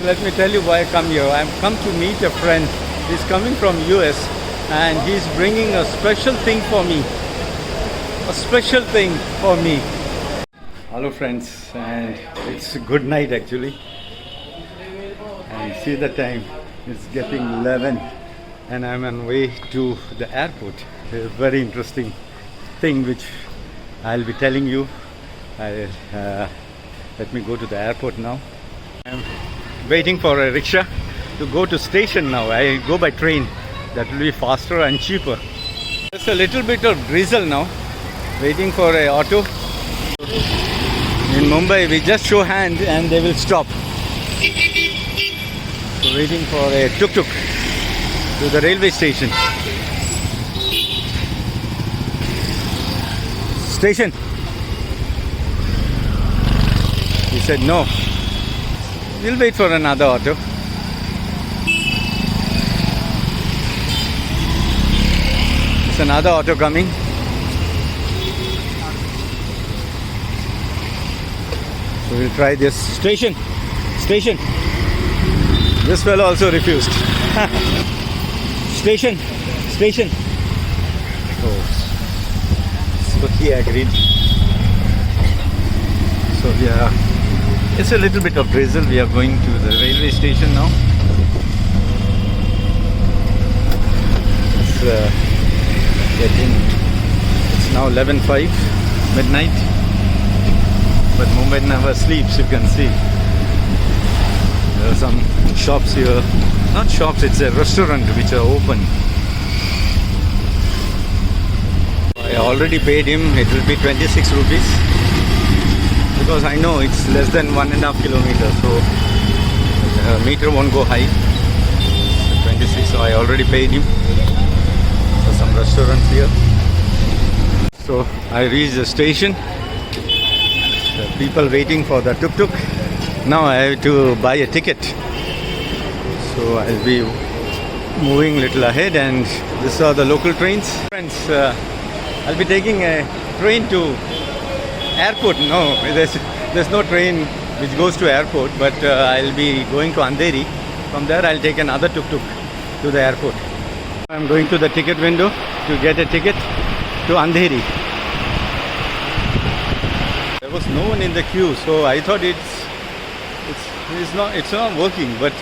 Let me tell you why I come here. I've come to meet a friend. He's coming from US and he's bringing a special thing for me. A special thing for me. Hello friends, and it's good night actually. And see the time. It's getting 11 and I'm on way to the airport. A very interesting thing which I'll be telling you. Let me go to the airport now. I'm waiting for a rickshaw to go to station now. I go by train. That will be faster and cheaper. There's a little bit of drizzle now. Waiting for a auto. In Mumbai we just show hand and they will stop. So waiting for a tuk-tuk to the railway station. Station. He said no. We'll wait for another auto. There's another auto coming. So we'll try this. Station. Station. This fellow also refused. Station. Station. So he agreed. So yeah. It's a little bit of drizzle. We are going to the railway station now. It's now 11:05 midnight. But Mumbai never sleeps, you can see. There are some shops here. Not shops, it's a restaurant which are open. I already paid him. It will be 26 rupees. Because I know it's less than 1.5 kilometers, so the meter won't go high. So 26, so I already paid him for some restaurants here. So I reached the station. The people waiting for the tuk-tuk. Now I have to buy a ticket. So I'll be moving a little ahead, and these are the local trains. Friends, I'll be taking a train to airport. No, there's no train which goes to airport, but I'll be going to Andheri. From there I'll take another tuk-tuk to the airport. I'm going to the ticket window to get a ticket to Andheri. There was no one in the queue, so I thought it's not working, but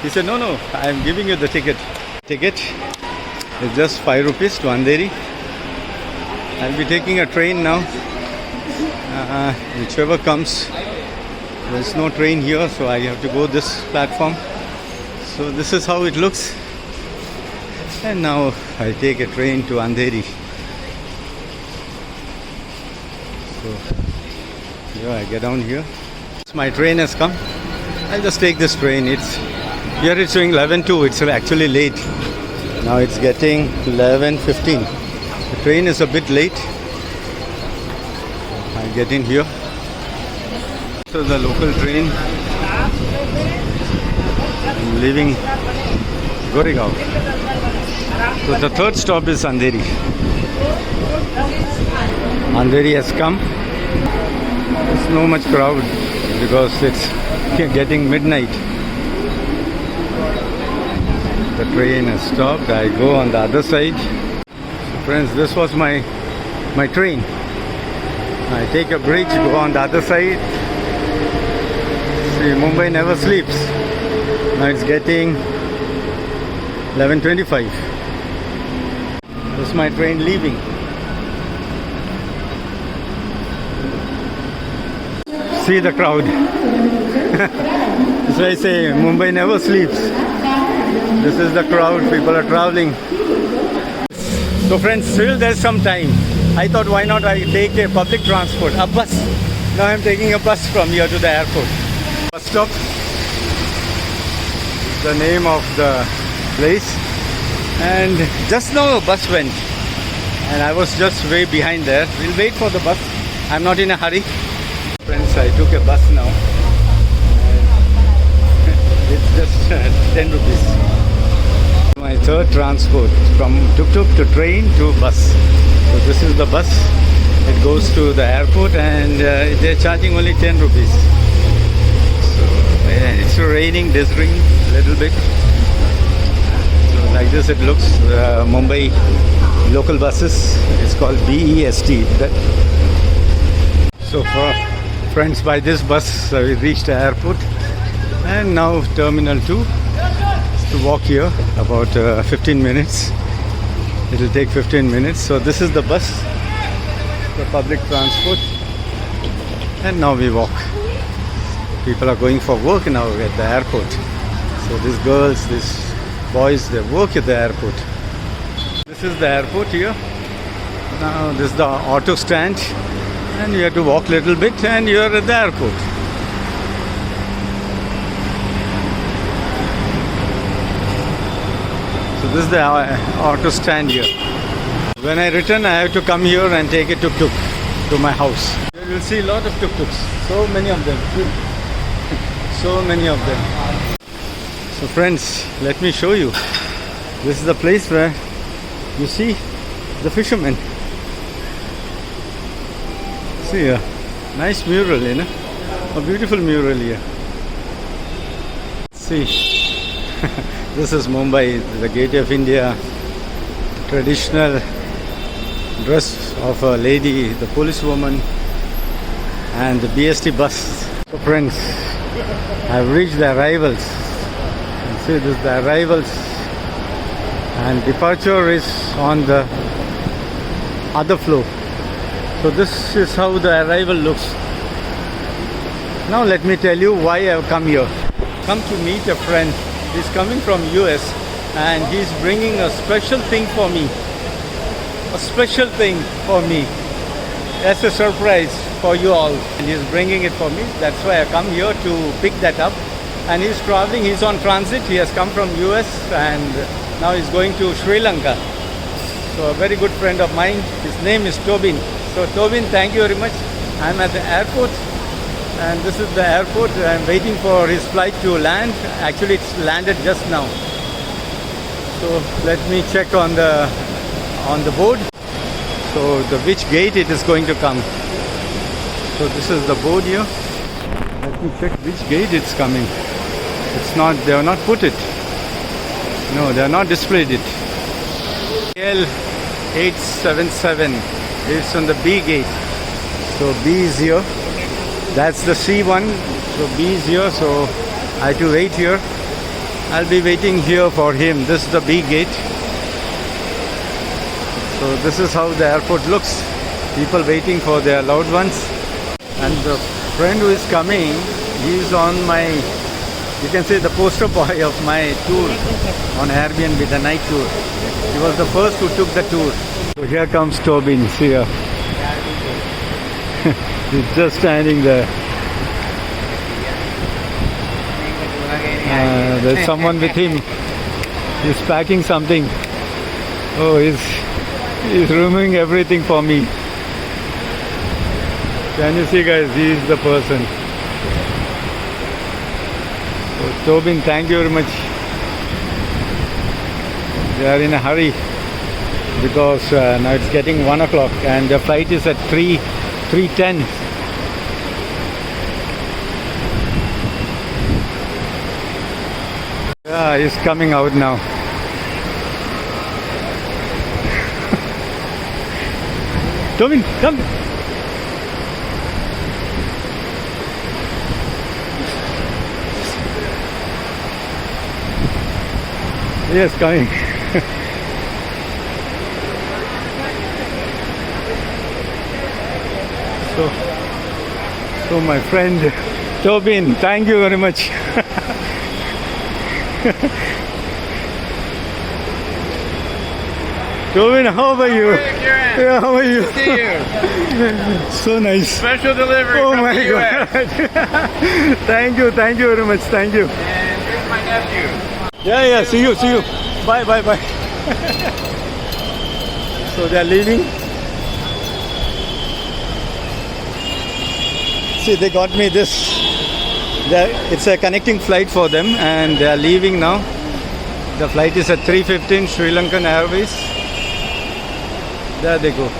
he said no, I'm giving you the ticket. Ticket is just 5 rupees to Andheri. I'll be taking a train now. Whichever comes. There's no train here, so I have to go this platform. So this is how it looks. And now I take a train to Andheri. So yeah, I get down here. My train has come. I'll just take this train. Here it's showing 11:02. It's actually late. Now it's getting 11:15. The train is a bit late. I get in here. So the local train. I'm leaving Goregaon. So the third stop is Andheri. Andheri has come. There's no much crowd because it's getting midnight. The train has stopped. I go on the other side. So friends, this was my train. I take a bridge, go on the other side. See, Mumbai never sleeps. Now it's getting 11:25. This is my train leaving. See the crowd. So I say, Mumbai never sleeps. This is the crowd. People are traveling. So friends, still there's some time. I thought, why not I take a public transport, a bus. Now I'm taking a bus from here to the airport. Bus stop. The name of the place. And just now a bus went. And I was just way behind there. We'll wait for the bus. I'm not in a hurry. Friends, I took a bus now. And it's just 10 rupees. My third transport from tuk-tuk to train to bus. So this is the bus. It goes to the airport and they're charging only 10 rupees. So it's raining, drizzling a little bit. So like this it looks. Mumbai local buses. It's called BEST. So for friends, by this bus we reached the airport, and now Terminal 2. To walk here about 15 minutes. It will take 15 minutes. So this is the bus, the public transport, and now we walk. People are going for work now at the airport. So these girls, these boys, they work at the airport. This is the airport here. Now this is the auto stand, and you have to walk a little bit and you are at the airport. So this is the auto stand here. When I return, I have to come here and take a tuk-tuk to my house. You will see a lot of tuk-tuks. So many of them. So many of them. So friends, let me show you. This is the place where you see the fishermen. See a nice mural, you know. A beautiful mural here. See. This is Mumbai, the Gate of India. Traditional dress of a lady, the policewoman, and the BST bus. So friends, I've reached the arrivals. You see, this is the arrivals, and departure is on the other floor. So this is how the arrival looks. Now let me tell you why I've come here. Come to meet a friend. He's coming from US, and he's bringing a special thing for me. A special thing for me. As a surprise for you all. And he's bringing it for me. That's why I come here to pick that up. And he's traveling, he's on transit. He has come from US and now he's going to Sri Lanka. So a very good friend of mine. His name is Tobin. So Tobin, thank you very much. I'm at the airport. And this is the airport. I'm waiting for his flight to land. Actually, it's landed just now. So let me check on the board. So which gate it is going to come. So this is the board here. Let me check which gate it's coming. It's not. They have not put it. No, they have not displayed it. L877. It's on the B gate. So B is here. That's the C1, so B is here, so I have to wait here. I'll be waiting here for him. This is the B gate. So this is how the airport looks. People waiting for their loved ones. And the friend who is coming, he is on my, you can say the poster boy of my tour on Airbnb, the night tour. He was the first who took the tour. So here comes Tobin, see here. He's just standing there. There's someone with him. He's packing something. Oh, he's removing everything for me. Can you see, guys? He's the person. So, Tobin, thank you very much. They are in a hurry because now it's getting 1 o'clock and the flight is at 3:10. Yeah, he's coming out now. Tobin, come. Yes, coming. So my friend Tobin, thank you very much. Tobin, how are you? Yeah, how are you? Good to see you. So nice. Special delivery Oh from my the US. God. Thank you very much. Thank you. And here's my nephew. Yeah, see you. Bye. So they are leaving. See, they got me this. It's a connecting flight for them and they are leaving now. The flight is at 3:15, Sri Lankan Airways. There they go.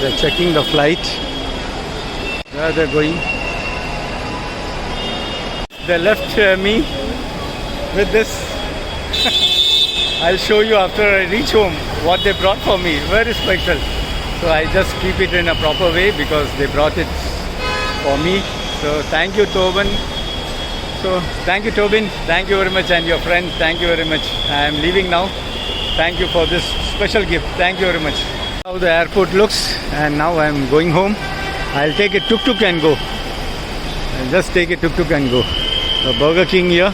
They're checking the flight. Where they're going. They left me with this. I'll show you after I reach home what they brought for me. Very special. So I just keep it in a proper way because they brought it for me. So thank you, Tobin. So thank you, Tobin. Thank you very much, and your friend. Thank you very much. I am leaving now. Thank you for this special gift. Thank you very much. How the airport looks, and now I am going home. I'll take a tuk-tuk and go. I'll just take a tuk-tuk and go. The Burger King here.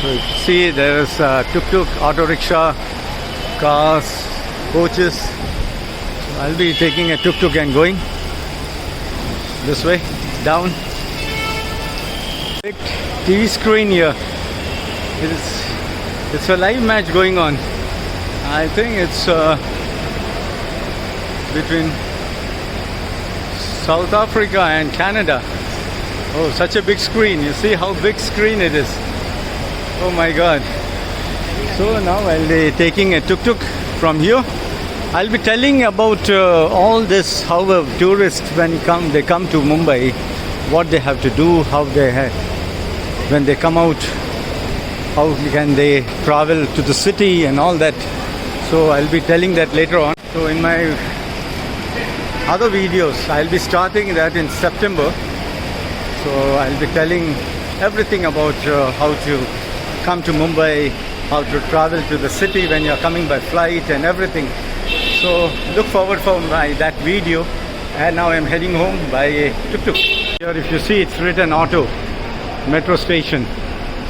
So you see there is tuk-tuk, auto rickshaw, cars, coaches. So I'll be taking a tuk-tuk and going this way, down. Big TV screen here. It's a live match going on. I think it's between South Africa and Canada. Oh, such a big screen. You see how big screen it is. Oh my God. So now I'll be taking a tuk-tuk from here. I'll be telling about all this, how a tourist, when they come to Mumbai, what they have to do, how when they come out, how can they travel to the city and all that. So I'll be telling that later on. So in my other videos, I'll be starting that in September. So I'll be telling everything about how to come to Mumbai, how to travel to the city when you're coming by flight and everything. So look forward for that video. And now I'm heading home by a tuk-tuk. Here if you see, it's written auto, metro station.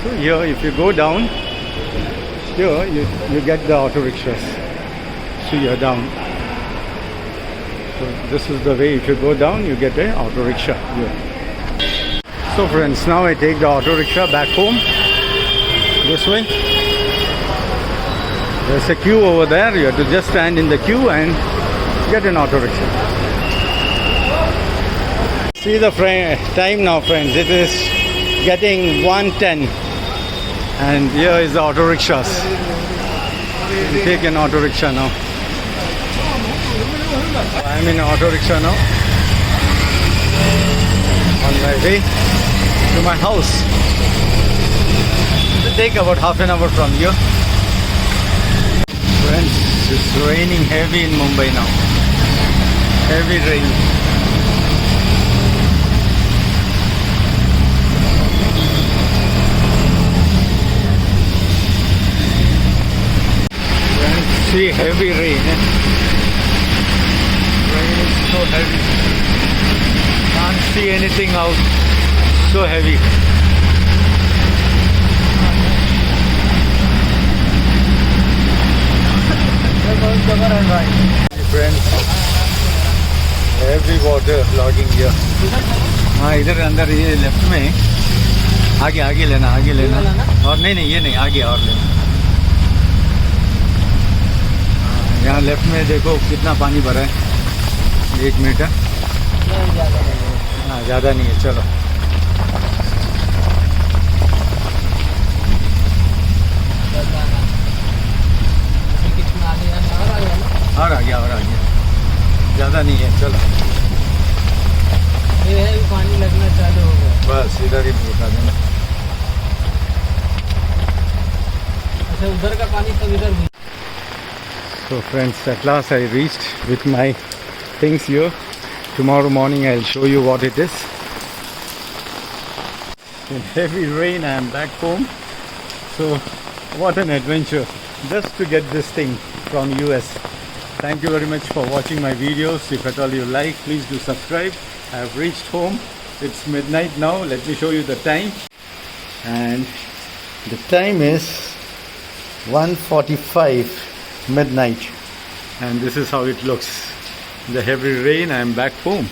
So here if you go down, here you get the auto rickshaws. So you're down. So this is the way, if you go down you get a auto rickshaw here. So friends, now I take the auto rickshaw back home this way. There's a queue over there. You have to just stand in the queue and get an auto rickshaw. See the time now, friends. It is getting 1:10, and here is the auto rickshaws. You take an auto rickshaw now. I'm in an auto rickshaw now, on my way to my house. It will take about half an hour from here. Friends, it's raining heavy in Mumbai now. Heavy rain. Friends, see heavy rain. Rain is so heavy. Can't see anything out. So heavy. Friends, heavy water logging here. हाँ इधर अंदर ये left में आगे लेना और नहीं ये नहीं आगे और लेना. यहाँ लेफ्ट में देखो कितना पानी भरा है. 1 मीटर. हाँ ज़्यादा नहीं है. चलो और आ गया ज़्यादा नहीं है. चलो ये है पानी लगना चालू हो गया. बस इधर ही रुका देना. अच्छा उधर का पानी सब इधर भी. So friends, at last I reached with my things here. Tomorrow morning I'll show you what it is. In heavy rain I am back home. So what an adventure just to get this thing from US. Thank you very much for watching my videos. If at all you like, please do subscribe. I have reached home. It's midnight now. Let me show you the time. And the time is 1:45 midnight. And this is how it looks. The heavy rain, I am back home.